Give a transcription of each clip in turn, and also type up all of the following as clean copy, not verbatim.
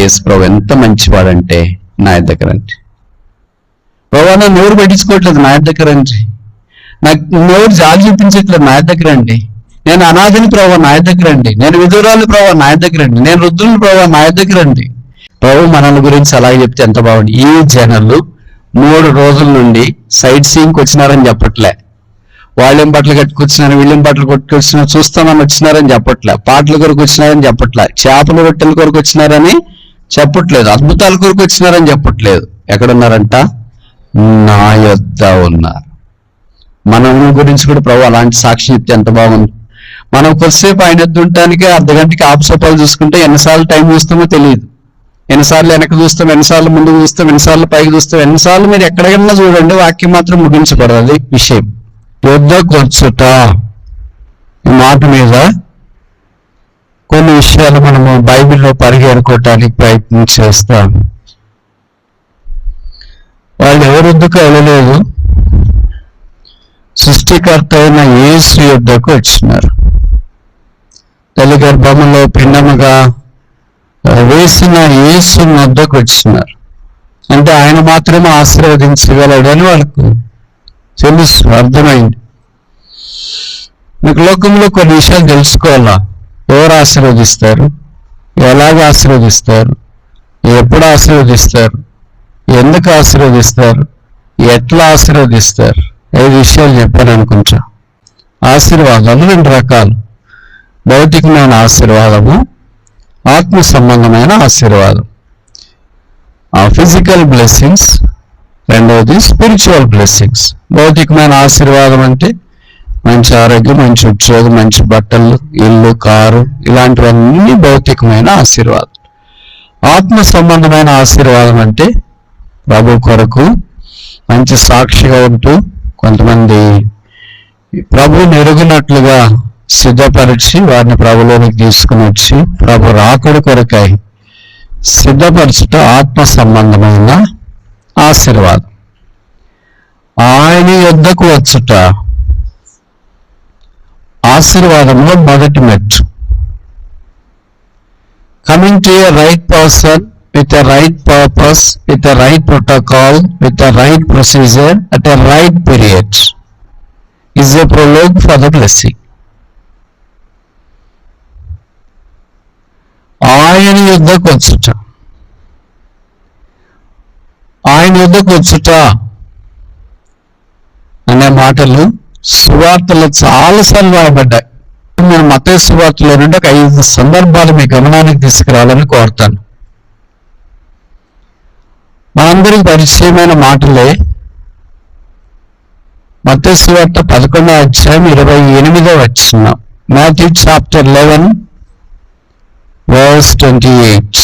యేసు ప్రభు ఎంత మంచివాడంటే నా దగ్గర రండి. ప్రభు నన్ను ఎవరు పట్టించుకోవట్లేదు, నా దగ్గర రండి. నాకు ఎవరు జాలి చూపించట్లేదు, నా దగ్గర రండి. నేను అనాథని ప్రభు, నా దగ్గర రండి. నేను విధురాలు ప్రభు, నా దగ్గర రండి. నేను వృద్ధుని ప్రభు, నా దగ్గర రండి. ప్రభు మనల్ని గురించి అలాగే చెప్తే ఎంత బాగుంది. ఈ జనాలు 3 రోజుల నుండి సైట్ సీయింగ్కి వచ్చినారని చెప్పట్లే, వాళ్ళేం బట్టలు కట్టుకొచ్చినారు, వీళ్ళేం బట్టలు కొట్టుకొచ్చినారు, చూస్తామని వచ్చినారని చెప్పట్లే, పాటల కొరకు వచ్చినారని చెప్పట్లే, చేపల రొట్టెల కొరకు వచ్చినారని చెప్పట్లేదు, అద్భుతాల కొరకు వచ్చినారని చెప్పట్లేదు. ఎక్కడున్నారంట? నా యొద్ద ఉన్నారు. మన గురించి కూడా ప్రభు అలాంటి సాక్షి చెప్తే ఎంత బాగుంది. మనం కొద్దిసేపు ఆయన యొద్ద ఉండటానికి అర్ధగంటకి ఆపుసోపాలు చూసుకుంటే ఎన్నిసార్లు టైం చూస్తామో తెలియదు. ఎన్నిసార్లు వెనక్కి చూస్తాం, ఎన్నిసార్లు ముందుకు చూస్తాం, ఎన్నిసార్లు పైకి చూస్తాం, ఎన్నిసార్లు మీరు ఎక్కడికైనా చూడండి, వాక్యం మాత్రం ముగించబడదు. అది విషయం. యొద్దకు వచ్చుట ఈ మాట మీద కొన్ని విషయాలు మనము బైబిల్లో పరిగెనుకోవటానికి ప్రయత్నం చేస్తాం. వాళ్ళు ఎవరి వద్దకు వెళ్ళలేదు, సృష్టికర్త అయిన యేసు యొద్దకు వచ్చినారు. తల్లి గర్భములో పిండముగా వేసిన యేసు వద్దకు వచ్చినారు. అంటే ఆయన మాత్రమే ఆశీర్వదించగలడు అని వాళ్ళకు తెలుసు, అర్థమైంది. మీకు లోకంలో కొన్ని విషయాలు తెలుసుకోవాలా. ఎవరు ఆశీర్వదిస్తారు, ఎలాగ ఆశీర్వదిస్తారు, ఎప్పుడు ఆశీర్వదిస్తారు, ఎందుకు ఆశీర్వదిస్తారు, ఎట్లా ఆశీర్వదిస్తారు, 5 విషయాలు చెప్పాను అనుకుంటా. ఆశీర్వాదాలు 2 రకాలు. భౌతికమైన ఆశీర్వాదము, ఆత్మ సంబంధమైన ఆశీర్వాదం. ఫిజికల్ బ్లెస్సింగ్స్, రెండవది స్పిరిచువల్ బ్లెస్సింగ్స్. భౌతికమైన ఆశీర్వాదం అంటే మంచి ఆరోగ్యం, మంచి ఉద్యోగం, మంచి బట్టలు, ఇల్లు, కారు, ఇలాంటివన్నీ భౌతికమైన ఆశీర్వాదం. ఆత్మ సంబంధమైన ఆశీర్వాదం అంటే ప్రభు కొరకు మంచి సాక్షిగా ఉంటూ కొంతమంది ప్రభువుని ఎరుగునట్లుగా సిద్ధపరిచి వారిని ప్రభులోనికి తీసుకుని వచ్చి ప్రభు రాకడ కొరకై సిద్ధపరచుట ఆత్మ సంబంధమైన ఆశీర్వాదం. ఆయన యొద్దకు వచ్చుట ఆశీర్వాదంలో మొదటి మెట్టు. Coming to a right person with a right purpose, with a right protocol, with a right procedure, at a right period is a prologue for the blessing. ఆయన యొద్దకు వచ్చుట, ఆయన యొద్దకు వచ్చుట అనే మాటలు సువార్తలో చాలాసార్లు రాయబడ్డాయి. నేను మత్తయి సువార్తలో నుండి ఒక 5 సందర్భాలు మీ గమనానికి తీసుకురావాలని కోరుతాను. మనందరికి పరిచయమైన మాటలే. మత్తయి సువార్త 11వ అధ్యాయం 28వ వచనం. Matthew chapter 11 verse 28.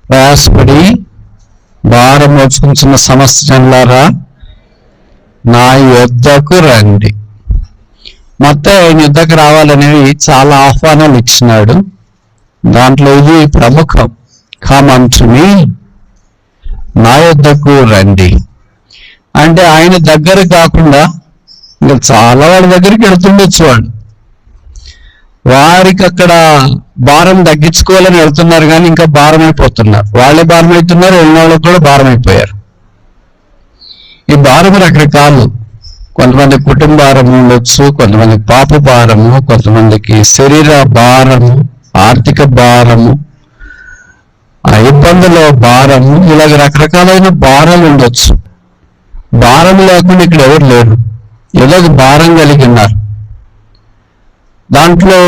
ప్రయాసపడి భారం మోసుకుంటున్న సమస్త జనులారా నా యొద్దకు రండి. మత్తయి ఆయన యొద్దకు రావాలనేవి చాలా ఆహ్వానాలు ఇచ్చినాడు. దాంట్లో ఇది ప్రముఖం. కమ్ అంటు మీ, నా యొద్దకు రండి. అంటే ఆయన దగ్గర కాకుండా ఇంకా చాలా వాళ్ళ దగ్గరికి వెళ్తుండొచ్చు. వారికి అక్కడ భారం తగ్గించుకోవాలని వెళ్తున్నారు, కానీ ఇంకా భారం అయిపోతున్నారు. వాళ్ళే భారం అవుతున్నారు, వెళ్ళిన వాళ్ళకి కూడా భారం అయిపోయారు. ఈ భారం రకరకాలు. కొంతమంది కుటుంబ భారము ఉండొచ్చు, కొంతమందికి పాప భారము, కొంతమందికి శరీర భారము, ఆర్థిక భారము, ఇబ్బందుల భారము, ఇలాగ రకరకాలైన భారాలు ఉండొచ్చు. భారం లేకుండా ఇక్కడ ఎవరు లేరు. ఏదో ఒక భారం కలిగి ఉన్నారు. దాంట్లో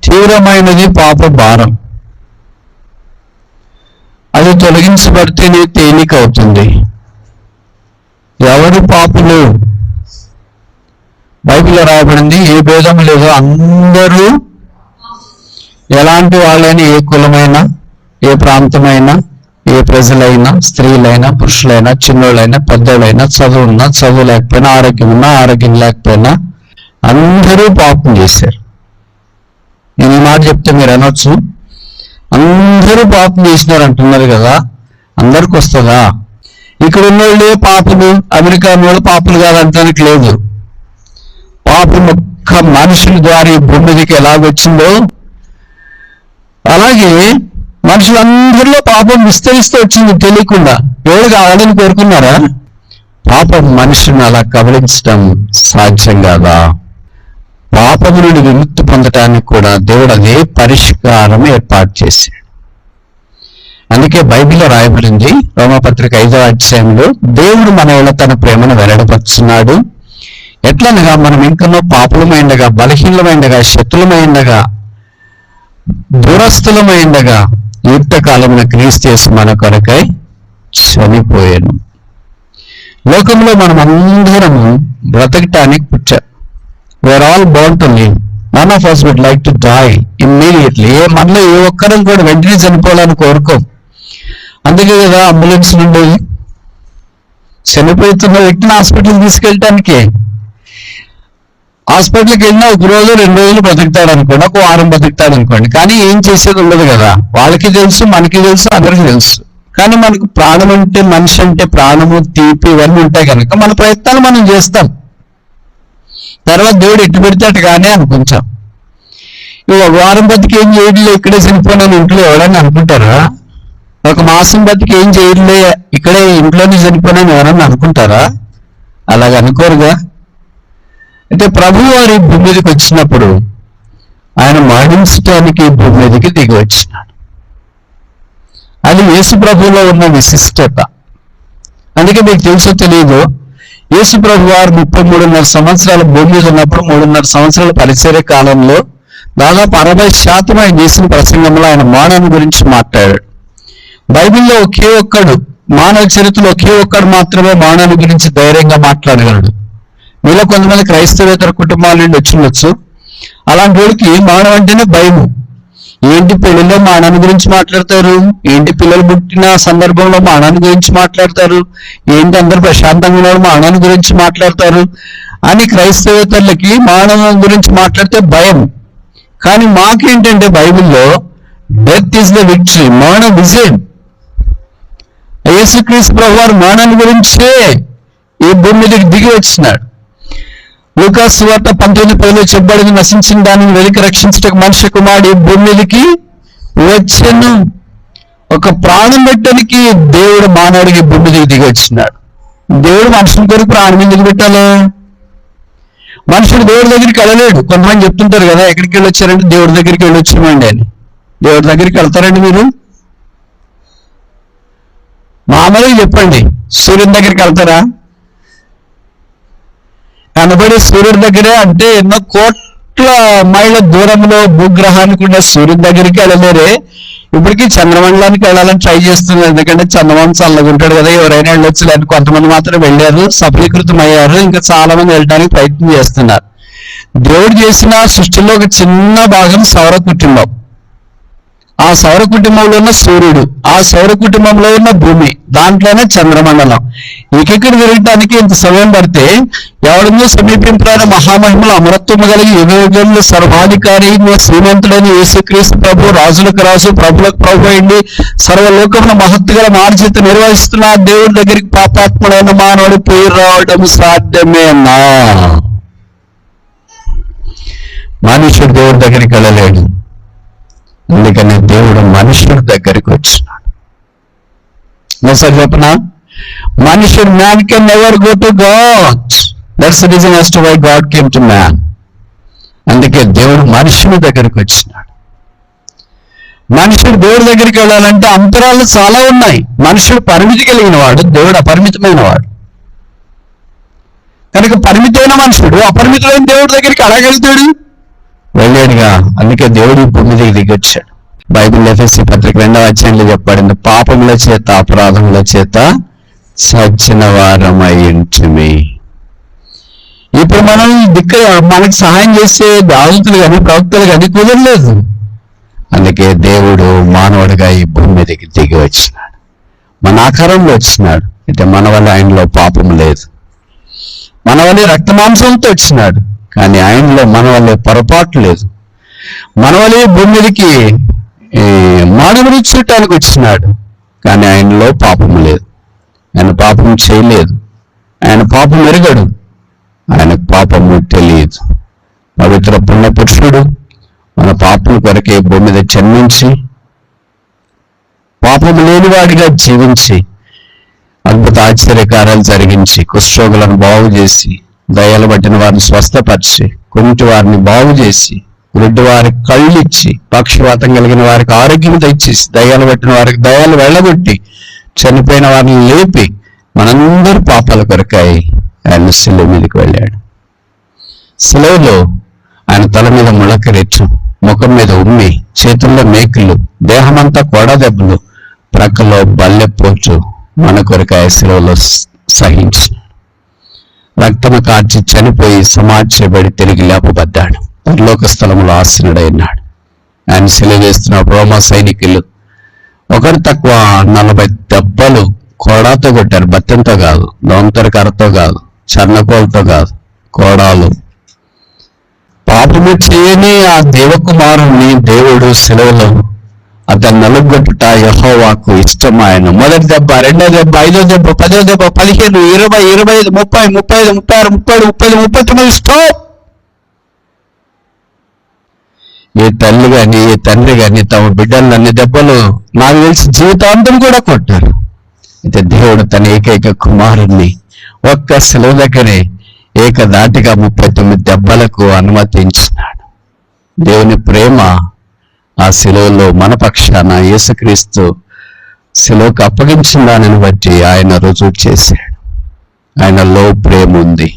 తీవ్రమైనది పాప భారం. అది తొలగించబడితేనే తేలిక అవుతుంది. ఎవరు పాపులు? బైబిల్లో రాయబడింది ఏ భేదం లేదు, అందరూ ఎలాంటి వాళ్ళైనా, ఏ కులమైనా, ఏ ప్రాంతమైనా, ఏ ప్రజలైనా, స్త్రీలైనా, పురుషులైనా, చిన్నోళ్ళైనా, పెద్దోళ్ళైనా, చదువున్నా, చదువు లేకపోయినా, ఆరోగ్యం ఉన్నా, ఆరోగ్యం లేకపోయినా అందరూ పాపం చేశారు. నేను ఈ మాట చెప్తే మీరు అనొచ్చు, అందరూ పాపం చేసినారు అంటున్నారు కదా, అందరికి వస్తుందా? ఇక్కడ ఉన్న వాళ్ళే పాపులు, అమెరికా వాళ్ళు పాపులు కాదంటానికి లేదు. పాపం ఒక్క మనుషుల ద్వారా ఈ భూమి మీదకి ఎలాగొచ్చిందో అలాగే మనుషులందరిలో పాపం విస్తరిస్తూ వచ్చింది తెలియకుండా. ఎవరు కావాలని కోరుకున్నారా? పాపం మనుషుని అలా కబలించడం సాధ్యం కాదా? పాపము నుండి విముక్తి పొందటానికి కూడా దేవుడు అదే పరిష్కారం ఏర్పాటు చేశాడు. అందుకే బైబిల్లో రాయబడింది, రోమపత్రిక 5వ అధ్యాయంలో, దేవుడు మన వల్ల తన ప్రేమను వెల్లడిపరుచున్నాడు. ఎట్లనగా మనం ఇంకనో పాపులమైండగా, బలహీనమైండగా, శత్రులమైండగా, దూరస్థులమైండగా యుక్త కాలమున క్రీస్తు యేసు మన కొరకై చనిపోయాను. లోకంలో మనం అందరము బ్రతకటానికి పుట్టాం. We are all born to live. None of us would like to die immediately. మనలో ఏ ఒక్కరం కూడా వెంటనే చనిపోవాలని కోరుకోం. అందుకే కదా అంబులెన్స్ నుండి చనిపోతున్న వ్యక్తిని హాస్పిటల్కి తీసుకెళ్ళటానికి. హాస్పిటల్కి వెళ్ళినా 1 రోజు 2 రోజులు బ్రతుకుతాడు అనుకోండి, 1 వారం బ్రతుకుతాడు అనుకోండి, కానీ ఏం చేసేది ఉండదు కదా. వాళ్ళకి తెలుసు, మనకి తెలుసు, అందరికీ తెలుసు. కానీ మనకు ప్రాణం అంటే, మనిషి అంటే ప్రాణము, తీపి ఇవన్నీ ఉంటాయి కనుక మన ప్రయత్నాలు మనం చేస్తాం. తర్వాత దేవుడు ఎట్టు పెడితే అటు కానీ అనుకుంటాం. 1 వారం బతికి ఏం చేయట్లే, ఇక్కడే చనిపోయినాను ఇంట్లో ఎవడని అనుకుంటారా? 1 మాసం బతికి ఏం చేయట్లే, ఇక్కడే ఇంట్లోనే చనిపోయినాను ఎవరన్నా అనుకుంటారా? అలాగ అనుకోరుగా. అయితే ప్రభు వారి భూమి మీదకి వచ్చినప్పుడు ఆయన మరణించడానికి భూమి మీదకి దిగి వచ్చినాడు. అది యేసు ప్రభువులో ఉన్న విశిష్టత. అందుకే మీకు తెలుసో తెలియదు, యేసు ప్రభు వారు 33.5 సంవత్సరాల భూమి మీద ఉన్నప్పుడు 3.5 సంవత్సరాల పరిచర్య కాలంలో దాదాపు 60% ఆయన చేసిన ప్రసంగంలో ఆయన మరణాన్ని గురించి మాట్లాడాడు. బైబిల్లో ఒకే ఒక్కడు, మానవ చరిత్రలో ఒకే ఒక్కడు మాత్రమే మరణాన్ని గురించి ధైర్యంగా మాట్లాడగలడు. మీలో కొంతమంది క్రైస్తవేతర కుటుంబాల నుండి వచ్చిండొచ్చు. అలాంటి వాడికి మరణం అంటేనే భయము. ఏంటి పెళ్లిలో మరణాన్ని గురించి మాట్లాడతారు, ఏంటి పిల్లలు పుట్టిన సందర్భంలో మరణాన్ని గురించి మాట్లాడతారు, ఏంటి అందరు ప్రశాంతంగా ఉన్నారు మరణాన్ని గురించి మాట్లాడతారు అని క్రైస్తవేతరులకి మరణం గురించి మాట్లాడితే భయం. కానీ మాకేంటంటే బైబిల్లో డెత్ ఈజ్ ద విక్టరీ, మరణ విజయం. యేసుక్రీస్తు ప్రభువారు మరణాన్ని గురించే ఈ భూమి మీదకి దిగి వచ్చినాడు. లూకాసు సువార్త 19:10 చెప్పబడింది, నశించిన దానిని వెలికి రక్షించటకు మనిషి కుమారుడు ఈ భూమి మీదకి వచ్చెను. ఒక ప్రాణం పెట్టడానికి దేవుడు మానవుడికి భూమి మీదకి దిగి వచ్చినాడు. దేవుడు మనుషుని కొరకు ప్రాణం ఎందుకు పెట్టాలి? మనుషుడు దేవుడి దగ్గరికి వెళ్ళలేడు. కొంతమంది చెప్తుంటారు కదా, ఎక్కడికి వెళ్ళి వచ్చారంటే దేవుడి దగ్గరికి వెళ్ళి వచ్చామండి అని. దేవుడి దగ్గరికి వెళ్తారండి మీరు? మామూలుగా చెప్పండి, సూర్యుని దగ్గరికి వెళ్తారా? కనబడి సూర్యుడి దగ్గరే అంటే ఎన్నో కోట్ల మైళ్ళ దూరంలో భూగ్రహానికి ఉన్న సూర్యుడి దగ్గరికి వెళ్ళలేరే. ఇప్పటికీ చంద్రమండలానికి వెళ్ళాలని ట్రై చేస్తున్నారు, ఎందుకంటే చంద్రమండలం చల్లగా ఉంటాడు కదా, ఎవరైనా వెళ్ళొచ్చు. లేదు, కొంతమంది మాత్రం వెళ్ళారు, సఫలీకృతం అయ్యారు, ఇంకా చాలా మంది వెళ్ళడానికి ప్రయత్నం చేస్తున్నారు. దేవుడు చేసిన సృష్టిలో ఒక చిన్న భాగం సౌర కుటుంబం. ఆ సౌర కుటుంబంలో ఉన్న సూర్యుడు, ఆ సౌర కుటుంబంలో ఉన్న భూమి, దాంట్లోనే చంద్రమండలం. ఎక్కడ తిరగటానికి ఇంత సమయం పడితే ఎవరినో సమీపింపులైన మహామహిమలు అమరత్వము కలిగి యుగయుగంలో సర్వాధికారి శ్రీమంతుడైన యేసుక్రీస్తు ప్రభు, రాజులకు రాజు, ప్రభులకు ప్రభు అయింది, సర్వలోకమున మహత్తు గల మార్జిత నిర్వహిస్తున్న దేవుడి దగ్గరికి పాపాత్ముడైన మానవుడు పోయి రావడం సాధ్యమేనా? మనుషుడు దేవుడి దగ్గరికి వెళ్ళలేడు. అందుకని దేవుడు మనుషుడి దగ్గరికి వచ్చినాడు. ఒకసారి చెప్పనా, మనుషుడు, man can never go to God. That's the reason as to why God came to man. అందుకే దేవుడు మనుషుని దగ్గరికి వచ్చినాడు. మనుషుడు దేవుడి దగ్గరికి వెళ్ళాలంటే అంతరాలు చాలా ఉన్నాయి. మనుషుడు పరిమితి కలిగిన వాడు, దేవుడు అపరిమితమైన వాడు. కనుక పరిమితమైన మనుషుడు అపరిమితమైన దేవుడి దగ్గరికి అడగలుగుతాడు, వెళ్ళాడుగా. అందుకే దేవుడు భూమి మీదకి దిగొచ్చాడు. బైబిల్ ఎఫెసీ పత్రిక 2వ అధ్యాయంలో చెప్పబడింది, పాపముల చేత అపరాధముల చేత చచ్చిన వారమై ఉంటిమి. ఇప్పుడు మనం మనకి సహాయం చేసే దావతులు కానీ ప్రవక్తలు కానీ కుదరలేదు. అందుకే దేవుడు మానవుడిగా ఈ భూమి మీదకి దిగి వచ్చినాడు, మన ఆకారంలో వచ్చినాడు. అయితే మన వల్ల ఆయనలో పాపం లేదు. మన వల్లే రక్త మాంసంతో వచ్చినాడు, కానీ ఆయనలో మన వల్లే పొరపాటు లేదు. మన వల్లే భూమి మీదకి మానవుని చూడటానికి వచ్చినాడు, కానీ ఆయనలో పాపం లేదు. ఆయన పాపం చేయలేదు, ఆయన పాపం ఎరగడు, ఆయనకు పాపము తెలియదు. పవిత్ర పుణ్య పురుషుడు మన పాపం కొరకే భూమి మీద జన్మించి పాపము లేనివాడిగా జీవించి అద్భుత ఆశ్చర్యకార్యాలు జరిగించి కుష్ఠరోగులను బాగు చేసి, దయ్యాలు పట్టిన వారిని స్వస్థపరిచి, కుంటి వారిని బాగు చేసి, గుడ్డి వారికి కళ్ళు ఇచ్చి, పక్షవాతం కలిగిన వారికి ఆరోగ్యం తెచ్చేసి, దయ్యాలు పట్టిన వారికి దయ్యాలు వెళ్ళగొట్టి, చనిపోయిన వారిని లేపి మనందరి పాపాల కొరకాయి ఆయన శిలువ మీదకి వెళ్ళాడు. శిలువలో ఆయన తల మీద ముళ్ళకిరీటం, ముఖం మీద ఉమ్మి, చేతుల్లో మేకులు, దేహమంతా కొడ దెబ్బలు, ప్రక్కలో బల్లెపోటు మన కొరకాయ శిలువలో సహించి రక్తము కార్చి చనిపోయి సమాధి చేయబడి తిరిగి లేపబడ్డాడు. పరలోక స్థలములో ఆసీనుడైనాడు. ఆయన శిలువ వేస్తున్నప్పుడు రోమా సైనికులు ఒకరు తక్కువ 40 దెబ్బలు కోడాతో కొట్టారు. బత్తెంతో కాదు, దొంతర కర్రతో కాదు, చర్ణకోలతో కాదు, కోడాలు. పాపము చేయని ఆ దేవకుమారుణ్ణి దేవుడు శిలువలో అతను నలుగొట్టుట యెహోవాకు ఇష్టమాయెను. మొదటి దెబ్బ, రెండో దెబ్బ, ఐదో దెబ్బ, 10వ దెబ్బ, 15, 20, 25, 30, 35, 36, 37, 39 స్టాప్. ఏ తల్లి కానీ ఏ తండ్రి కానీ తమ బిడ్డలను అన్ని దెబ్బలు నాకు తెలిసి జీవితాంతం కూడా కొట్టారు. అయితే దేవుడు తన ఏకైక కుమారుణ్ణి ఒక్క శిలువ దగ్గరే ఏకధాటిగా 39 దెబ్బలకు అనుమతించినాడు. దేవుని ప్రేమ ఆ శిలువలో మన పక్షాన యేసుక్రీస్తు శిలువకు అప్పగించిన దానిని బట్టి ఆయన రుజువు చేశాడు. ఆయనలో ప్రేమ ఉంది.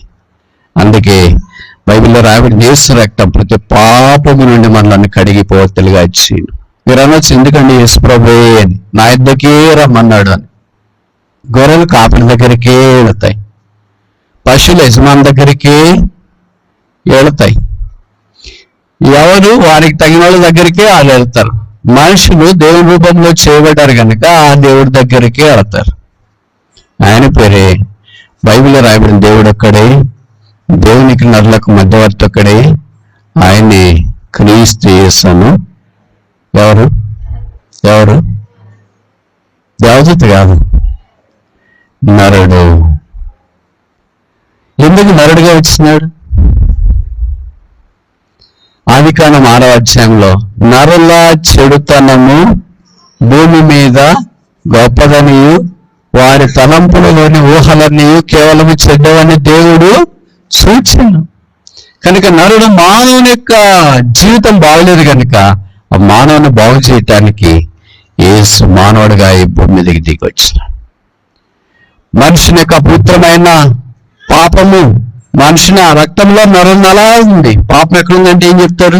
అందుకే బైబిల్లో రాయబడిన యేసు రక్తం ప్రతి పాపము నుండి మనల్ని కడిగిపోవతలుగా ఇచ్చిండు. మీరు అనొచ్చు, ఎందుకండి యేసు ప్రభువే అని, నా యొద్దకే రమ్మన్నాడు అని. గొర్రెలు కాపరి దగ్గరికే వెళతాయి, పశువుల యజమాని దగ్గరికే వెళతాయి. ఎవరు వారికి తగిన వాళ్ళ దగ్గరికే వాళ్ళు వెళ్తారు. మనుషులు దేవుని రూపంలో చేయబడ్డారు కనుక ఆ దేవుడి దగ్గరికే వెళతారు. ఆయన పేరే బైబిల్లో రాయబడిన దేవుడు ఒక్కడే, దేవునికి నరులకు మధ్యవర్తి ఒక్కడే, ఆయనే క్రీస్తు యేసును. ఎవరు ఎవరు దేవదూత కాదు, నరుడు. ఎందుకు నరుడుగా వచ్చినాడు? ఆదికాండం 6వ అధ్యాయంలో నరుల చెడుతనము భూమి మీద గొప్పదనియు వారి తలంపులలోని ఊహలన్నీ కేవలము చెడ్డవని దేవుడు సూచన. కనుక నరుడు మానవుని యొక్క జీవితం బాగలేదు కనుక ఆ మానవుని బాగు చేయటానికి యేసు మానవుడిగా ఈ భూమి మీదకి దిగి వచ్చినాడు. మనుషుని యొక్క అపవిత్రమైన పాపము మనుషుని ఆ రక్తంలో నరనలా ఉంది. పాపం ఎక్కడుందంటే ఏం చెప్తారు?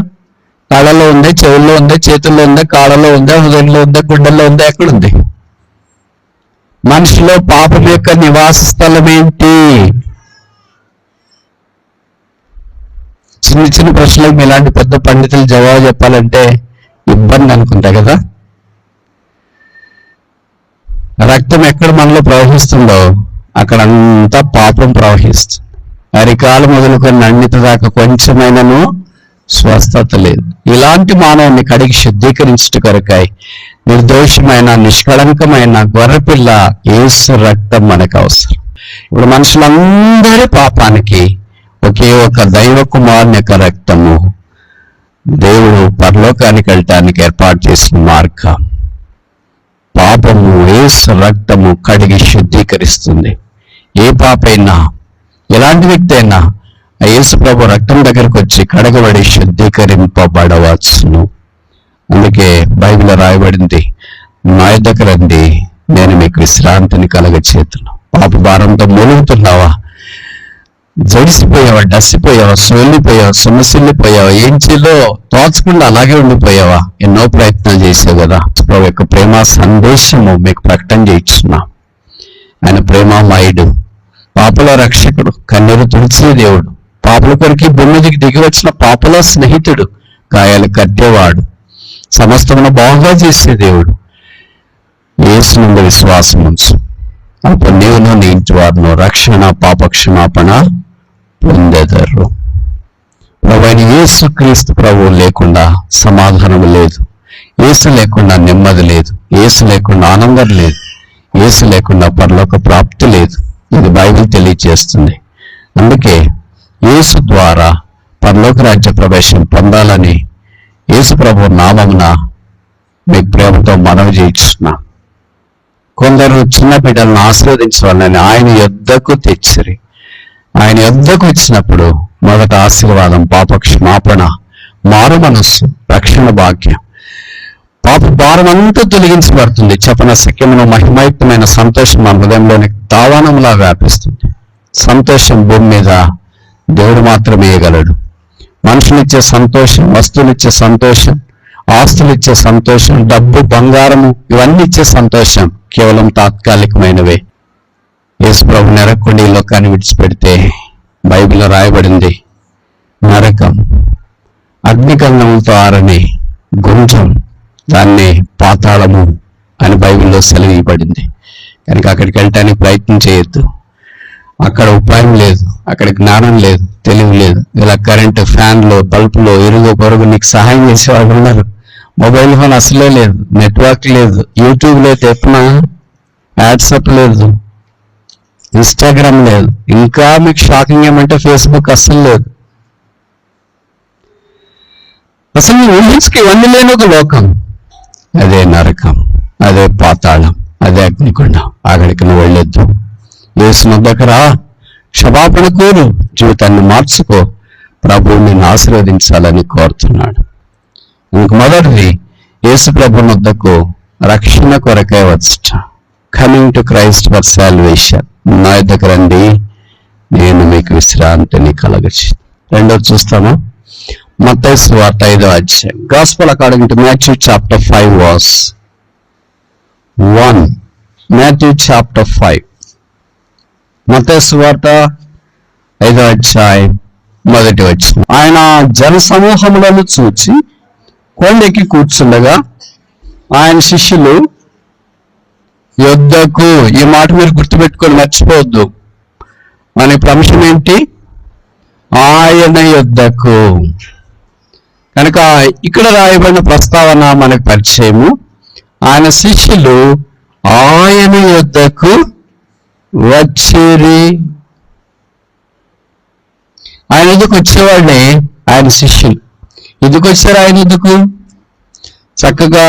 కళ్ళలో ఉంది, చెవుల్లో ఉంది, చేతుల్లో ఉంది, కాళ్ళలో ఉంది, హృదయంలో ఉంది, గుండెల్లో ఉంది. ఎక్కడుంది? మనిషిలో పాపం యొక్క నివాస స్థలం ఏంటి? చిన్న చిన్న ప్రశ్నలకు ఇలాంటి పెద్ద పండితులు జవాబు చెప్పాలంటే ఇబ్బంది అనుకుంటా కదా. రక్తం ఎక్కడ మనలో ప్రవహిస్తుందో అక్కడంతా పాపం ప్రవహిస్తుంది. అరికాలు మొదలుకొని నన్నిత దాకా కొంచెమైనను స్వస్థత లేదు. ఇలాంటి మానవుని కడిగి శుద్ధీకరించుట కొరకాయి నిర్దోషమైన నిష్కళంకమైన గొర్రెపిల్ల యేసు రక్తం మనకు అవసరం. ఇప్పుడు మనుషులందరి పాపానికి ఒకే ఒక దైవ కుమారుని యొక్క రక్తము దేవుడు పరలోకానికి వెళ్ళటానికి ఏర్పాటు చేసిన మార్గం. పాపము యేసు రక్తము కడిగి శుద్ధీకరిస్తుంది. ఏ పాపైనా ఎలాంటి వ్యక్తి అయినా ఆ యేసు ప్రభు రక్తం దగ్గరకు వచ్చి కడగబడి శుద్ధీకరింపబడవచ్చును. అందుకే బైబిల్లో రాయబడింది, నా యొద్దకు రండి నేను మీకు విశ్రాంతిని కలగచేతును. పాప భారంతో మూలుగుతున్నావా? జడిసిపోయావా? డసిపోయావా? సోలిపోయావా? సొమ్మసిల్లిపోయావా? ఏం చేలో తోచకుండా అలాగే ఉండిపోయావా? ఎన్నో ప్రయత్నాలు చేసావు కదా. ప్రభు యొక్క ప్రేమ సందేశము మీకు ప్రకటన చేయించున్నా. ఆయన ప్రేమామయుడు, పాపల రక్షకుడు, కన్నీరు తుడిచే దేవుడు, పాపల కొరికి భూమికి దిగి వచ్చిన పాపల స్నేహితుడు, గాయాలు కట్టేవాడు, సమస్తమును బాగా చేసే దేవుడు. యేసు నుండి విశ్వాసం ఉంచు, అప్పుడు నీవును నీ ఇంటి వారును రక్షణ పాప క్షమాపణ పొందెదరు. ప్రభువైన యేసు క్రీస్తు ప్రభువు లేకుండా సమాధానం లేదు, యేసు లేకుండా నెమ్మది లేదు, యేసు లేకుండా ఆనందం లేదు, యేసు లేకుండా పరలోక ప్రాప్తి లేదు. ఇది బైబిల్ తెలియజేస్తుంది. అందుకే యేసు ద్వారా పరలోక రాజ్య ప్రవేశం పొందాలని యేసు ప్రభు నామమున మీకు ప్రేమతో మనవి చేయించున్నా. కొందరు చిన్న బిడ్డలను ఆశీర్వదించవాలని ఆయన యొద్దకు తెచ్చిరి. ఆయన యొద్దకు వచ్చినప్పుడు మొదట ఆశీర్వాదం, పాపక్షమాపణ, మారు మనస్సు, రక్షణ భాగ్యం, పాప భారం అంతా తొలగించబడుతుంది. చెప్పన సఖ్యమును మహిమయుక్తమైన సంతోషం మన హృదయంలోని దావానంలా వ్యాపిస్తుంది. సంతోషం భూమి మీద దేవుడు మాత్రమే ఇవ్వగలడు. మనుషులిచ్చే సంతోషం, వస్తువులిచ్చే సంతోషం, ఆస్తులిచ్చే సంతోషం, డబ్బు, బంగారము ఇవన్నీ ఇచ్చే సంతోషం కేవలం తాత్కాలికమైనవే. యేసు ప్రభు నరకకుండా ఈ లోకాన్ని విడిచిపెడితే బైబిల్లో రాయబడింది, నరకం అగ్నికందములతో ఆరని గుంజం, దాన్ని పాతాళము అని బైబిల్లో సెలవు ఇవ్వబడింది. కనుక అక్కడికి వెళ్ళటానికి ప్రయత్నం చేయొద్దు. అక్కడ ఉపాయం లేదు, అక్కడ జ్ఞానం లేదు, తెలివి లేదు. ఇలా కరెంటు, ఫ్యాన్లు, బల్బులు, ఇరుగు పొరుగు నీకు సహాయం చేసేవాళ్ళు ఉన్నారు. మొబైల్ ఫోన్ అసలే లేదు, నెట్వర్క్ లేదు, యూట్యూబ్ లేదు, ఎప్పున వాట్సాప్ లేదు, ఇన్స్టాగ్రామ్ లేదు, ఇంకా మీకు షాకింగ్ ఏమంటే ఫేస్బుక్ అస్సలు లేదు. అసలు ఊహించుకు ఇవన్నీ లేని ఒక లోకం. అదే నరకం, అదే పాతాళం, అదే అగ్నికొండం. అక్కడికి నువ్వు వెళ్ళొద్దు. యేసు దగ్గర క్షమాపణ కోరు, జీవితాన్ని మార్చుకో. ప్రభువు నిన్ను ఆశీర్వదించాలని కోరుతున్నాడు. ఇంక మొదటిది, యేసు ప్రభు వద్దకు రక్షణ కొరకై వచ్చట. Coming to Christ for salvation. నా దగ్గర రండి, నేను మీకు విశ్రాంతిని కలగచి. రెండోది చూస్తాము, మత్తయి సువార్త 5వ అధ్యాయం. Gospel according to Matthew chapter 5 verse 1. Matthew chapter 5. మత్తయి సువార్త 5వ అధ్యాయం 1వ వచనం. ఆయన జన సమూహములను చూచి కొండెక్కి కూర్చుండగా ఆయన శిష్యులు యొద్దకు, ఈ మాట మీరు గుర్తుపెట్టుకొని మర్చిపోవద్దు. మన అంశం ఏంటి? ఆయన యొద్దకు. కనుక ఇక్కడ రాయబడిన ప్రస్తావన మనకు పరిచయము. ఆయన శిష్యులు ఆయన యొద్దకు వచ్చిరి. ఆయన ఎందుకు వచ్చేవాళ్ళే ఆయన శిష్యులు. ఎందుకు వచ్చారు ఆయన ఎందుకు? చక్కగా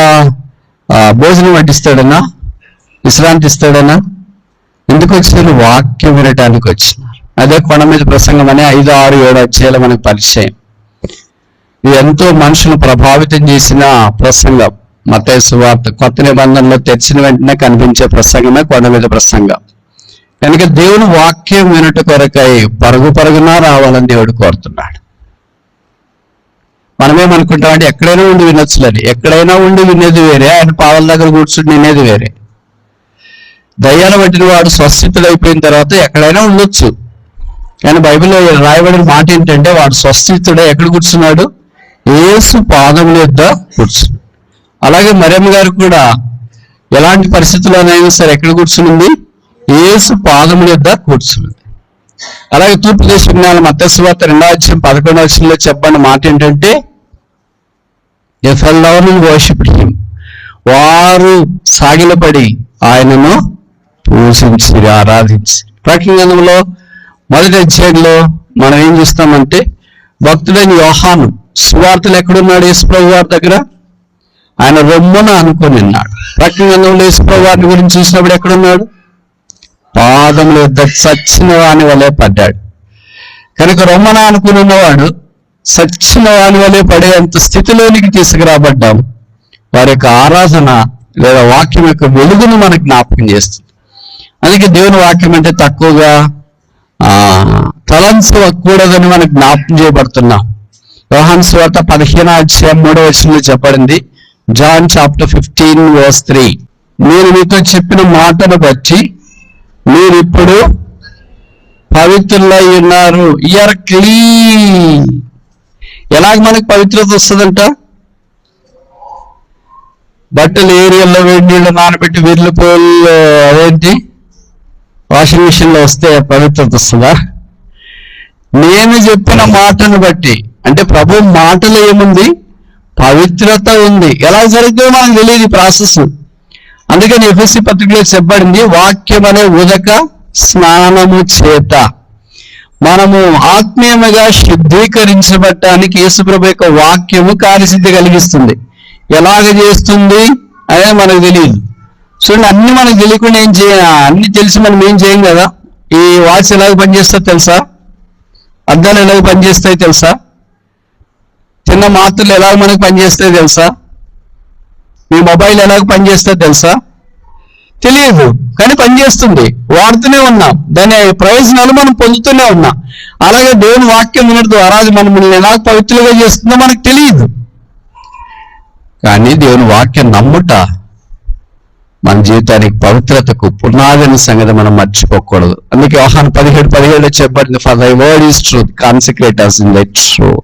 భోజనం వడ్డిస్తాడనా, విశ్రాంతి ఇస్తాడనా? ఎందుకు వచ్చారు? వాక్యం వినటానికి వచ్చినారు. అదే కొండ మీద ప్రసంగం అనే 5, 6, 7 అధ్యాయాలు మనకు పరిచయం. ఇది ఎంతో మనుషులు ప్రభావితం చేసిన ప్రసంగం. మత్తయి సువార్త కొత్త నిబంధనలో తెరిచిన వెంటనే కనిపించే ప్రసంగమే కొండ మీద ప్రసంగం. కనుక దేవుని వాక్యం వినట కొరకై పరుగున రావాలని దేవుడు కోరుతున్నాడు. మనమేమనుకుంటామంటే ఎక్కడైనా ఉండి వినొచ్చులని. ఎక్కడైనా ఉండి వినేది వేరే, ఆయన పాదాల దగ్గర కూర్చుని వినేది వేరే. దయ్యాలు పట్టిన వాడు స్వస్థితుడు అయిపోయిన తర్వాత ఎక్కడైనా ఉండొచ్చు. కానీ బైబిల్లో రాయబడిన మాట ఏంటంటే వాడు స్వస్థితుడే ఎక్కడ కూర్చున్నాడు? యేసు పాదముల యొద్ద కూర్చున్నాడు. అలాగే మరియమ్మ గారు కూడా ఎలాంటి పరిస్థితుల్లోనైనా సరే ఎక్కడ కూర్చునింది? యేసు పాదముల యొద్ద కూర్చున్నది. అలాగే తూర్పు దేశ జ్ఞానం మత్తయి సువార్త 2వ అధ్యాయం 11వ వచనంలో చెప్పబడిన మాట ఏంటంటే, they fell down and worshipped him. వారు సాగిలపడి ఆయనను పూజించి ఆరాధించి. ప్రకటన గ్రంథంలో 1వ అధ్యాయంలో మనం ఏం చూస్తామంటే, భక్తుడైన యోహాను సువార్తలు ఎక్కడున్నాడు? యేసుప్రభు వారి దగ్గర ఆయన రొమ్మున అనుకొని ఉన్నాడు. ప్రకటన గ్రంథంలో యేసుప్రభు వారిని గురించి చూసినప్పుడు ఎక్కడున్నాడు? పాదముల యొద్ద చచ్చిన వాని వలె పడ్డాడు. కనుక రొమ్మన అనుకుని ఉన్నవాడు చచ్చిన వాని వలె పడేంత స్థితిలోనికి తీసుకురాబడ్డాం. వారి యొక్క ఆరాధన లేదా వాక్యం యొక్క వెలుగును మనకు జ్ఞాపకం చేస్తుంది. అందుకే దేవుని వాక్యం అంటే తక్కువగా తలంచకూడదని మనకు జ్ఞాపకం చేయబడుతున్నాం. యోహాను సువార్త 15వ అధ్యాయం 3వ వచనంలో చెప్పబడింది. John chapter 15 verse 3. నేను మీతో చెప్పిన మాటను బట్టి మీరు ఇప్పుడు పవిత్రులై ఉన్నారు. You are clean. ఎలాగ మనకు పవిత్రత వస్తుందంట? బట్టలు ఏరియాలో వేడి నీళ్ళు నానబెట్టి విర్లిపోలు అదేంటి వాషింగ్ మిషన్లో వస్తే పవిత్రత వస్తుందా? నేను చెప్పిన మాటను బట్టి, అంటే ప్రభు మాటలో ఏముంది? పవిత్రత ఉంది. ఎలా జరుగుతుందో మనకు తెలియదు ప్రాసెస్. అందుకని ఎఫెసీ పత్రికలో చెప్పబడింది, వాక్యం అనే ఉదక స్నానము చేత మనము ఆత్మీయముగా శుద్ధీకరించబడటానికి యేసుప్రభు యొక్క వాక్యము కార్యసిద్ధి కలిగిస్తుంది. ఎలాగ చేస్తుంది అనేది మనకు తెలియదు. చూడండి, అన్ని మనకు తెలియకుండా ఏం అన్ని తెలిసి మనం ఏం చేయం కదా. ఈ వాచ్ ఎలాగ పనిచేస్తుందో తెలుసా? అద్దాలు ఎలాగ పనిచేస్తాయో తెలుసా? చిన్న మాత్రలు ఎలాగ మనకు పనిచేస్తాయో తెలుసా? మీ మొబైల్ ఎలాగ పనిచేస్తుందో తెలుసా? తెలియదు, కానీ పనిచేస్తుంది, వాడుతూనే ఉన్నాం, దాని ప్రయోజనాలు మనం పొందుతూనే ఉన్నాం. అలాగే దేవుని వాక్యం వినడం ద్వారా అది మనల్ని ఎలాగ పవిత్రులుగా చేస్తుందో మనకు తెలియదు. కానీ దేవుని వాక్యం నమ్ముట మన జీవితానికి పవిత్రతకు పునాదిన సంగతి మనం మర్చిపోకూడదు. అందుకే యోహాను 17:17 చెప్పబడింది, ఫర్ దై word is truth, consecrate us in thy truth.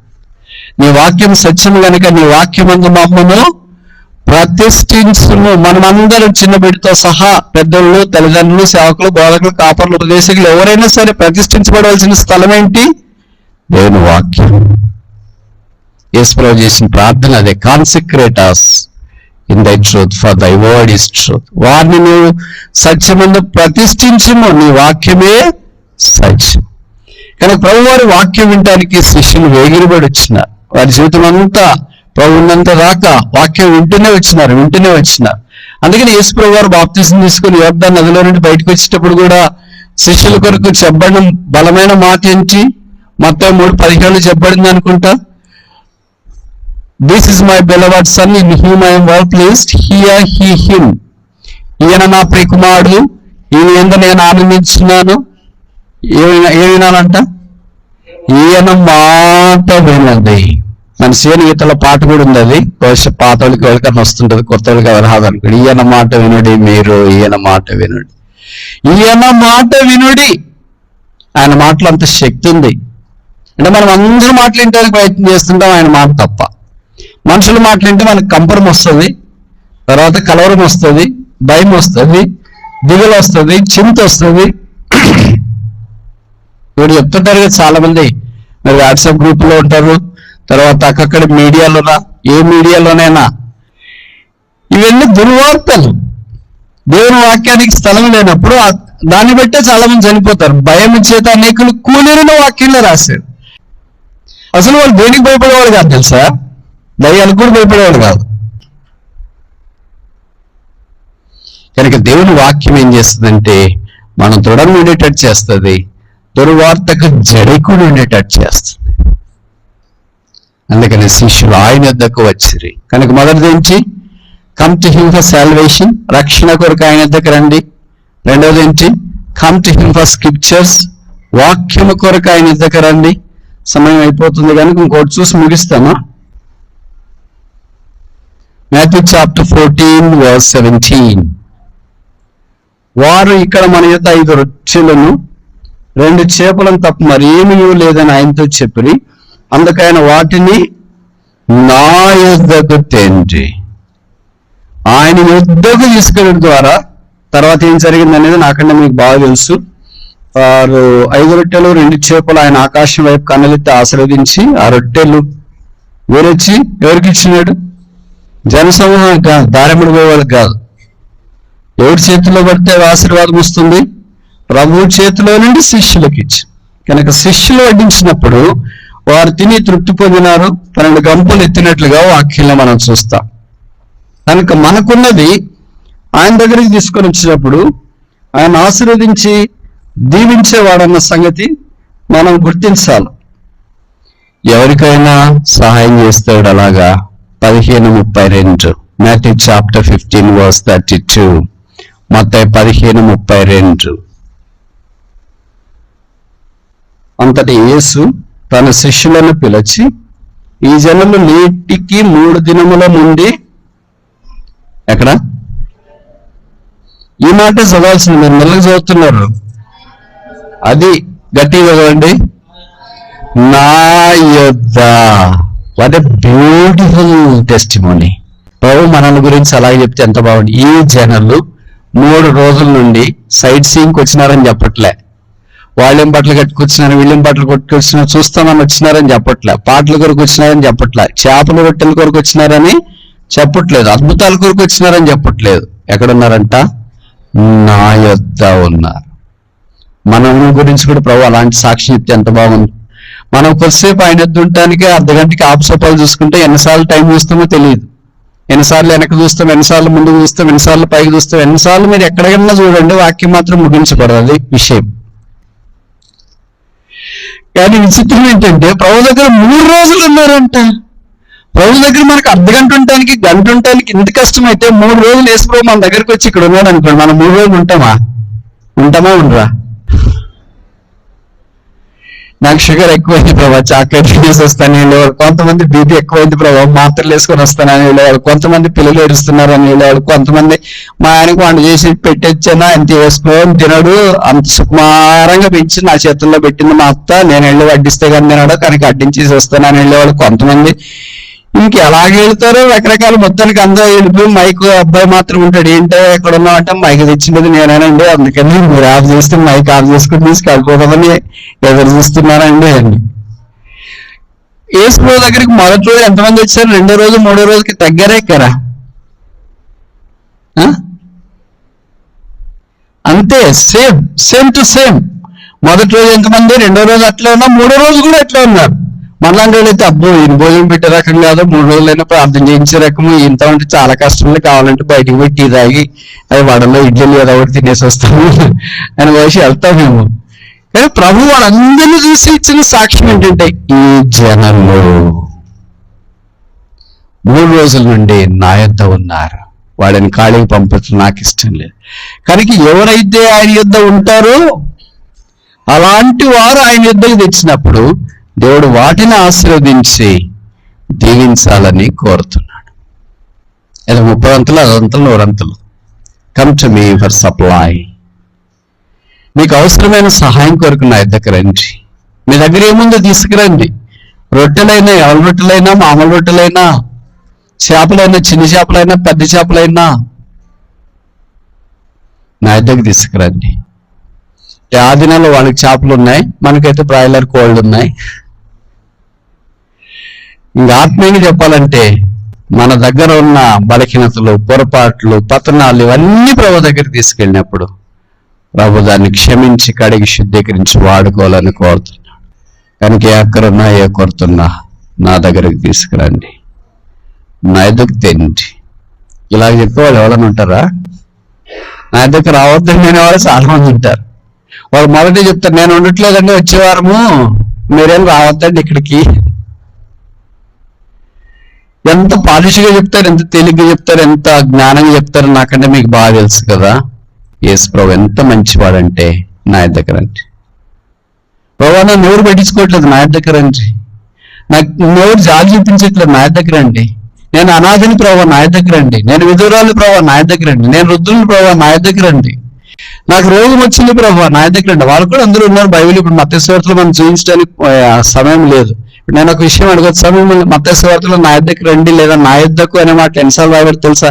నీ వాక్యం సత్యం కనుక నీ వాక్యమందు మమ్మను ప్రతిష్ఠించును. మనమందరం చిన్న బిడ్డతో సహా పెద్దలు, తల్లిదండ్రులు, సేవకులు, బోధకులు, కాపర్లు, ఉపదేశకులు ఎవరైనా సరే ప్రతిష్ఠించబడవలసిన స్థలం ఏంటి? దేవుని వాక్యం. యేసుప్రభువు చేసిన ప్రార్థన అదే, consecrate us in thy truth, for thy word is truth. వారిని నువ్వు సత్యమందు ప్రతిష్ఠించుము, నీ వాక్యమే సత్యం. కనుక ప్రభు వారి వాక్యం వినటానికి శిష్యులు వేగిరబడి వచ్చినారు. వారి జీవితం అంతా ప్రభు ఉన్నంత దాకా వాక్యం వింటూనే వచ్చినారు. అందుకని యేసు ప్రభు వారు బాప్తిసం తీసుకుని యోర్దాను నదిలో నుండి బయటకు వచ్చేటప్పుడు కూడా శిష్యుల కొరకు చెప్పబడిన బలమైన మాట ఏంటి? మత్తయి 3:17 చెప్పబడింది అనుకుంటా. This is my beloved son in whom I am well pleased, hear ye him. ఈయన నా ప్రియకుమారుడు, ఈయన యందు నేను ఆనందించున్నాను. ఏ వినాలంట? ఈయన మాట వినండి. మన సేన గీతల పాట కూడా ఉంది, అది బహుశా పాత వాళ్ళకి ఎవరికన్నా వస్తుంటది, కొత్త వాళ్ళకి ఎవరు రాదనుకోండి. ఈయన మాట వినుడి, మీరు ఈయన మాట వినుడి, ఈయన మాట వినుడి. ఆయన మాటలో అంత శక్తి ఉంది. అంటే మనం అందరూ మాటలు వినడానికి ప్రయత్నం చేస్తుంటాం, ఆయన మాట తప్ప. మనుషుల మాటలు వింటే మనకు కంపరం వస్తుంది, తర్వాత కలవరం వస్తుంది, భయం వస్తుంది, దిగులు వస్తుంది, చింత వస్తుంది. ఇప్పుడు చెప్తుంటారు కదా చాలా మంది, మరి వాట్సాప్ గ్రూపులో ఉంటారు, తర్వాత అక్కడ మీడియాలోనా, ఏ మీడియాలోనైనా ఇవన్నీ దుర్వార్తలు. దేవుని వాక్యానికి స్థలం లేనప్పుడు దాన్ని బట్టే చాలా మంది చనిపోతారు. భయం చేత అనేకులు కూలిన వాక్యంలో రాశారు. అసలు వాళ్ళు దేనికి భయపడేవాళ్ళు కాదు తెలుసా? దయ్యాలకు కూడా భయపడేవాళ్ళు కాదు. కనుక దేవుని వాక్యం ఏం చేస్తుందంటే మనం దృఢంగా ఉండేటట్టు చేస్తుంది, దుర్వార్తకు జడికుడు ఉండేటట్టు చేస్తుంది. అందుకని శిష్యులు ఆయన వద్దకు వచ్చిరి. కనుక మొదటిది ఏంటి? Come to him for salvation, రక్షణ కొరకు ఆయన వద్దకు రండి. రెండవది ఏంటి? Come to him for scriptures, వాక్యము కొరకు ఆయన వద్దకు రండి. సమయం అయిపోతుంది కనుక ఇంకోటి చూసి ముగిస్తామా? Matthew chapter 14 verse 17. వారు ఇక్కడ మన యొక్క 5 రొట్టెలను 2 చేపలను తప్ప మరేమీ లేదని ఆయనతో చెప్పి, అందుకైన వాటిని నా యొద్దకు తేండి. ఆయన యొద్దకు తీసుకెళ్ళడం ద్వారా తర్వాత ఏం జరిగింది అనేది నాకన్నా మీకు బాగా తెలుసు. వారు 5 రొట్టెలు 2 చేపలు ఆయన ఆకాశం వైపు కన్నెలెత్తి ఆశీర్వదించి ఆ రొట్టెలు వేరొచ్చి ఎవరికి ఇచ్చినాడు? జనసమూహం కాదు, దారిముడి పోయేవాళ్ళకి కాదు. ఎవరి చేతిలో పడితే ఆశీర్వాదం వస్తుంది? ప్రభు చేతిలో నుండి శిష్యులకు ఇచ్చి. కనుక శిష్యులు వడ్డించినప్పుడు వారు తిని తృప్తి పొందినారు, 12 గంపలు ఎత్తినట్లుగా వాక్యంలో మనం చూస్తాం. కనుక మనకున్నది ఆయన దగ్గరికి తీసుకొని వచ్చినప్పుడు ఆయన ఆశీర్వదించి దీవించేవాడన్న సంగతి మనం గుర్తించాలి. ఎవరికైనా సహాయం చేస్తాడు అలాగా. 15:32, Matthew chapter 15 verse 32, మత్తయి 15:32. అంతటి యేసు తన శిష్యులను పిలిచి, ఈ జనులు నేటికి 3 దినముల నుండి ఎక్కడ? ఈ మాట చదవాల్సింది, మీరు మెల్లగా చదువుతున్నారు. అది గట్టిగా చదవండి. నా యొద్ద. What a beautiful testimony. ప్రభు మనల్ని గురించి అలాగే చెప్తే ఎంత బాగుంది. ఈ జనులు 3 రోజుల నుండి సైట్ సీయింగ్ వచ్చినారని చెప్పట్లే, వాళ్ళేం బట్టలు కట్టుకొచ్చినారు, వీళ్ళేం బట్టలు కొట్టుకొచ్చినారు, చూస్తామని వచ్చినారని చెప్పట్లే, పాటల కొరకు వచ్చినారని చెప్పట్లే, చేపల రొట్టెల కొరకు వచ్చినారని చెప్పట్లేదు, అద్భుతాల కొరకు వచ్చినారని చెప్పట్లేదు. ఎక్కడున్నారంట? నా యొద్ద ఉన్నారు. మన గురించి కూడా ప్రభు అలాంటి సాక్షి చెప్తే ఎంత బాగుంది. మనం కొద్దిసేపు ఆయన యొద్ద ఉండటానికి అర్ధగంటకి ఆపుసోపాలు చూసుకుంటే ఎన్నిసార్లు టైం చూస్తామో తెలియదు. ఎన్నిసార్లు వెనక్కి చూస్తాం, ఎన్నిసార్లు ముందుకు చూస్తాం, ఎన్నిసార్లు పైకి చూస్తాం, ఎన్నిసార్లు మీరు ఎక్కడికన్నా చూడండి, వాక్యం మాత్రం ముగించబడదు. అది విషయం. కానీ విచిత్రం ఏంటంటే ప్రభు దగ్గర 3 రోజులు ఉన్నారంట. ప్రభు దగ్గర మనకు అర్ధగంట ఉండటానికి, గంట ఉండటానికి ఇంత కష్టమైతే 3 రోజులు యేసుప్రభు మన దగ్గరికి వచ్చి ఇక్కడ ఉన్నాడు అనుకోండి, మనం 3 రోజులు ఉంటామా ఉండరా? నాకు షుగర్ ఎక్కువైంది ప్రభావ, చాక్లెట్ తినేసి వస్తాను వెళ్ళేవాడు. కొంతమంది బీపీ ఎక్కువైంది ప్రభావ, మాత్రలు వేసుకొని వస్తానని వెళ్ళేవాడు. కొంతమంది పిల్లలు ఏడుస్తున్నారని వెళ్ళేవాడు. కొంతమంది మా ఆయనకు వంట చేసి పెట్టొచ్చానా, ఎంత వేసుకొని తినడు, అంత సుకుమారంగా పెంచి నా చేతుల్లో పెట్టింది మా అత్త, నేను వెళ్ళి వడ్డిస్తే కానీ తినడు, కనుక అడ్డించేసి వస్తానని వెళ్ళేవాడు. కొంతమంది ఇంక ఎలాగ వెళ్తారో రకరకాల. మొత్తానికి అందరూ వెళ్ళిపోయి మైక్ అబ్బాయి మాత్రం ఉంటాడు. ఏంటో ఎక్కడ ఉన్నామంటే మైక్ తెచ్చినది నేనేనండి, అందుకని మీరు ఆఫ్ చేస్తే మైక్ ఆఫ్ చేసుకుని తీసుకెళ్ళిపోతామని ఎదురు చూస్తున్నానండి అని. యేసు దగ్గరికి మొదటి రోజు ఎంతమంది వచ్చారు? 2వ రోజు 3వ రోజుకి తగ్గారెక్కరా? అంతే, సేమ్ టు సేమ్. మొదటి రోజు ఎంతమంది, 2వ రోజు అట్లా ఉన్నా, 3వ రోజు కూడా ఎట్లా ఉన్నారు. మనలాంటి వాళ్ళు అయితే అబ్బో ఈయన భోజనం పెట్టే రకం కాదు, 3 రోజులైనా ప్రార్థన చేయించే రకము, ఇంత అంటే చాలా కష్టంలో, కావాలంటే బయటికి పోయి టీ తాగి అది వడలో ఇడ్లీలు ఏదో ఒకటి తినేసి వస్తాము అని వచ్చి వెళ్తాం మేము. కానీ ప్రభు వాళ్ళందరినీ చూసి ఇచ్చిన సాక్ష్యం ఏంటంటే, ఈ జనంలో 3 రోజుల నుండి నా యొద్ద ఉన్నారు, వాడిని ఖాళీకి పంపించడం నాకు ఇష్టం లేదు. కనుక ఎవరైతే ఆయన యొద్ద ఉంటారో అలాంటి వారు ఆయన యొద్దకు తెచ్చినప్పుడు దేవుడు వాటిని ఆశీర్వదించి దీవించాలని కోరుతున్నాడు. ఇది 30 అంతలు, 60 అంతలు, 100 అంతలు. Come to me for supply. మీకు అవసరమైన సహాయం కొరకు నా దగ్గర రండి. మీ దగ్గర ఏముందో తీసుకురండి. రొట్టెలైనా, ఎవరి రొట్టెలైనా, మామూలు రొట్టెలైనా, చేపలైనా, చిన్న చేపలైనా, పెద్ద చేపలైనా నా దగ్గర తీసుకురండి. ఆ దినాల్లో వాళ్ళకి చేపలు ఉన్నాయి, మనకైతే బ్రాయిలర్ కోళ్ళు ఉన్నాయి. ఇంకా ఆత్మీయంగా చెప్పాలంటే మన దగ్గర ఉన్న బలహీనతలు, పొరపాట్లు, పతనాలు ఇవన్నీ ప్రభు దగ్గర తీసుకెళ్ళినప్పుడు ప్రభు దాన్ని క్షమించి కడిగి శుద్ధీకరించి వాడుకోవాలని కోరుతున్నాడు. కనుక ఏ అక్కరున్నా, ఏ కొరతున్నా నా దగ్గరికి తీసుకురండి, నా ఎదుగు తిండి. ఇలాగ చెప్పేవాళ్ళు ఎవరైనా ఉంటారా? నా దగ్గర రావద్దని నేను వాళ్ళు చాలా మంది ఉంటారు. వాళ్ళు మొదటి చెప్తారు, నేను ఉండట్లేదండి, వచ్చే వారము మీరేం రావద్దండి ఇక్కడికి. ఎంత పాలిష్గా చెప్తారు, ఎంత తేలిగ్గా చెప్తారు, ఎంత జ్ఞానంగా చెప్తారు నాకంటే మీకు బాగా తెలుసు కదా. యేసు ప్రభు ఎంత మంచివాడంటే నా దగ్గర రండి. ప్రభు నా నోరు పెట్టించుకోవట్లేదు, నా దగ్గర రండి. నాకు నోరు జాలి చూపించట్లేదు, నా దగ్గర రండి. నేను అనాథని ప్రభు, నా దగ్గర రండి. నేను విధురాలు ప్రభు, నా దగ్గర రండి. నేను వృద్ధుని ప్రభు, నా దగ్గర రండి. నాకు రోగం వచ్చింది ప్రభు, నా దగ్గర రండి. వాళ్ళు కూడా అందరూ ఉన్నారు బైబిల్. ఇప్పుడు మత్తయి సువార్తలో మనం చూపించడానికి సమయం లేదు. నేను ఒక విషయం అడగొచ్చు, సమయం మత్తయి సువార్తలో నా యొద్దకు రండి లేదా నా యొద్దకు అనే మాట ఎన్నిసార్లు రాయబడి తెలుసా?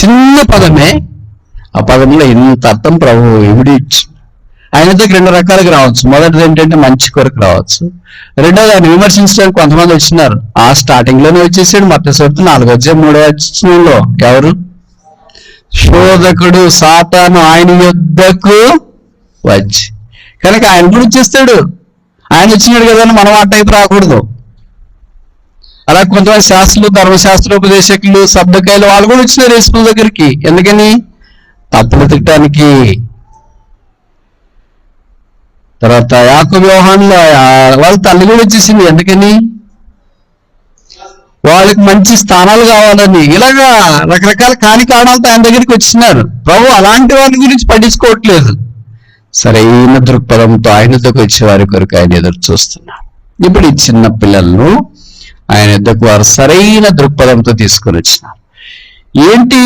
చిన్న పదమే, ఆ పదంలో ఇంత అర్థం ప్రభు ఇమిడిచ్చు. ఆయన దగ్గర 2 రకాలుగా రావచ్చు. మొదటిది ఏంటంటే మంచి కొరకు రావచ్చు. రెండోది ఆయన విమర్శించడానికి కొంతమంది వచ్చినారు. ఆ స్టార్టింగ్ లోనే వచ్చేసాడు. మత్తయి సువార్త 4వ అధ్యాయం 3వ వచనంలో ఎవరు? శోధకుడు సాతాను ఆయన యొద్దకు వచ్చి. కనుక ఆయన కూడా వచ్చేస్తాడు. ఆయన వచ్చినాడు కదా అని మనం ఆ టైపు రాకూడదు. అలా కొంతమంది శాస్త్రులు, ధర్మశాస్త్రోపదేశకులు, శబ్దకాయలు వాళ్ళు కూడా వచ్చినారు యేసు దగ్గరికి. ఎందుకని? తప్పులు తిట్టడానికి. తర్వాత యాకోబు యోహానులో వాళ్ళ తల్లి కూడా వచ్చేసింది. ఎందుకని? వాళ్ళకి మంచి స్థానాలు కావాలని. ఇలాగా రకరకాల కాని కారణాలతో ఆయన దగ్గరికి వచ్చినారు. ప్రభు అలాంటి వారి గురించి పట్టించుకోవట్లేదు. సరైన దృక్పథంతో ఆయన ఎద్దకు వచ్చే వారి కొరకు ఆయన ఎదురు చూస్తున్నారు. ఇప్పుడు ఈ చిన్న పిల్లలను ఆయన ఎద్దకు వారు సరైన దృక్పథంతో తీసుకొని వచ్చినారు. ఏంటి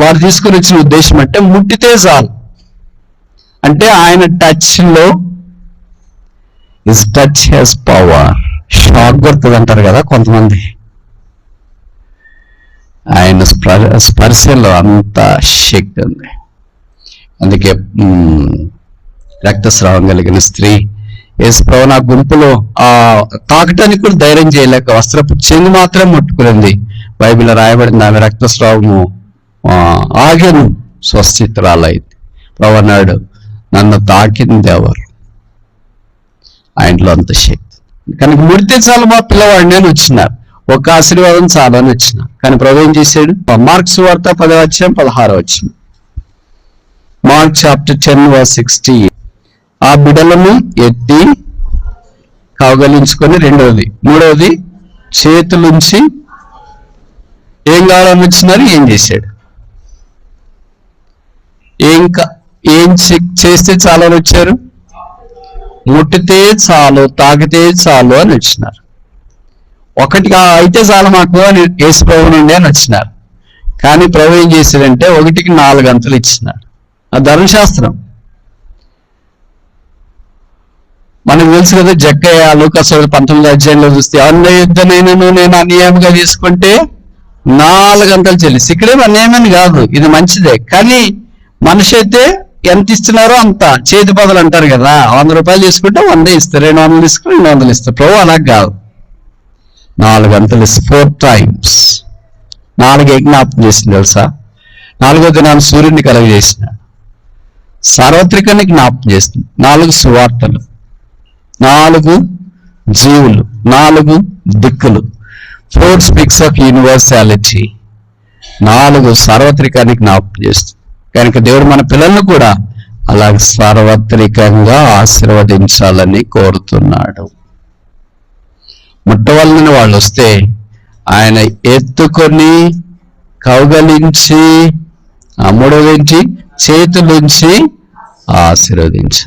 వారు తీసుకొని వచ్చిన ఉద్దేశం అంటే, ముట్టితే చాలు. అంటే ఆయన టచ్ లో his touch has power. Shock కొడుతుంది అంటారు కదా కొంతమంది. ఆయన స్పర్శలో అంత శక్తి ఉంది. అందుకే రక్తస్రావం కలిగిన స్త్రీ యేసు ప్రభు నా గుంపులో తాకటానికి కూడా ధైర్యం చేయలేక వస్త్రపు చెంగు మాత్రం ముట్టుకునింది. బైబిల్లో రాయబడింది, ఆమె రక్తస్రావము ఆగను, స్వస్థితురాలైంది. ప్రభు అన్నాడు, నన్ను తాకింది ఎవరు? ఆయనలో అంత శక్తి. కనుక ముడితే చాలు మా పిల్లవాడిని అని వచ్చినారు. ఒక ఆశీర్వాదం చాలా అని వచ్చిన. కానీ ప్రభు ఏం చేశాడు? మార్క్స్ వార్త 10:16. Mark chapter 10:60. ఆ బిడలను ఎత్తి కౌగలించుకొని, రెండవది, మూడవది చేతులుంచి ఏం కావాలని వచ్చినారు? ఏం చేశాడు? ఏం చేస్తే చాలని వచ్చారు? ముట్టితే చాలు, తాకితే చాలు అని వచ్చినారు. ఒకటిగా అయితే చాలు మాకు అని యేసు ప్రభు నుండి అని వచ్చినారు. కానీ ప్రభు ఏం చేశాడంటే 1కి 4 అంతలు ఇచ్చినాడు. ఆ ధర్మశాస్త్రం మనకు తెలుసు కదా. జక్కయ్య లూకాసు 19 చూస్తే, అన్న యుద్ధనైనను నేను అన్యాయంగా తీసుకుంటే 4 అంతలు చెల్లిసి. ఇక్కడేమో అన్యాయమని కాదు, ఇది మంచిదే. కానీ మనిషి అయితే ఎంత ఇస్తున్నారో అంత చేతి పదలు అంటారు కదా. 100 రూపాయలు తీసుకుంటే 100 ఇస్తారు, 200 తీసుకుంటే 200 ఇస్తారు. ప్రభు అలా కాదు, 4 అంతలు 4 times. 4 జ్ఞాపకం చేసింది తెలుసా? 4వ దినాన్ని సూర్యుడిని కలగజేసిన, సార్వత్రికాన్ని జ్ఞాపకం చేస్తుంది. 4 సువార్తలు, 4 జీవులు, 4 దిక్కులు. 4 speaks of universality. 4 సార్వత్రికాన్ని జ్ఞాపకం చేస్తుంది. కనుక దేవుడు మన పిల్లలను కూడా అలాగే సార్వత్రికంగా ఆశీర్వదించాలని కోరుతున్నాడు. ముట్టవలన వాళ్ళు వస్తే ఆయన ఎత్తుకొని కౌగలించి, మూడవది చేతులుంచి ఆశీర్వదించు.